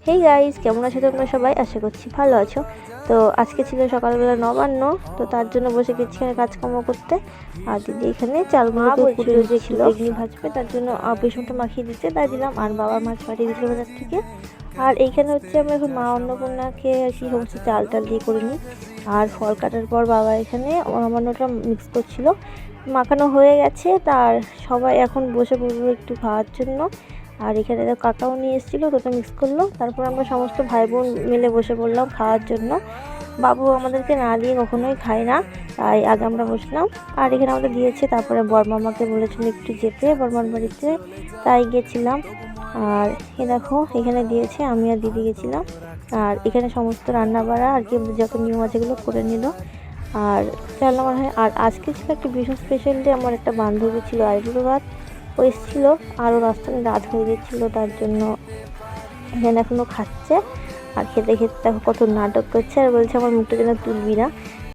Hey guys, কেমন আছো তোমরা সবাই? আশা করছি ভালো আছো। তো আজকে ছিল সকালবেলা নবান্ন, তো তার জন্য বসে গেছি এখানে কাজকর্ম করতে। আর দিদি এখানে চালগুলোকে কুটে ছিল বেগনি ভাজবে, তার জন্য বেসনটা মাখিয়ে দিতে তাই দিলাম। আর বাবা মাছ পাঠিয়ে দিল বাজার থেকে। আর এইখানে হচ্ছে আমরা এখন মা অন্নপূর্ণাকে আর কি সমস্ত চাল টাল দিয়ে করে নিই। আর ফল কাটার পর বাবা এখানে নবান্নটা মিক্স করছিল, মাখানো হয়ে গেছে। তার সবাই এখন বসে পড়বো একটু খাওয়ার জন্য। আর এখানে কাকাও নিয়ে এসেছিলো, তো মিক্স করলো। তারপর আমরা সমস্ত ভাই বোন মিলে বসে পড়লাম খাওয়ার জন্য। বাবু আমাদেরকে না দিয়ে কখনোই খায় না, তাই আগে আমরা বসলাম। আর এখানে আমাদের দিয়েছে। তারপরে বড়মামাকে বলেছিল একটু যেতে বড়মার বাড়িতে, তাই গেছিলাম। আর এ দেখো এখানে দিয়েছে, আমি আর দিদি গেছিলাম। আর এখানে সমস্ত রান্না বাড়া আর কি যত নিয়ম আছে এগুলো করে নিল। আর চল আমার হয়। আর আজকে ছিল একটা ভীষণ স্পেশাল ডে। আমার একটা বান্ধবী ছিল আইবুড়োভাত, ও এসেছিলো। আরও রাস্তায় রাত হয়ে গেছিলো, তার জন্য এখানে এখনও খাচ্ছে। আর খেতে খেতে দেখো কত নাটক করছে, আর বলছে আমার মুখটা যেন তুলবি না।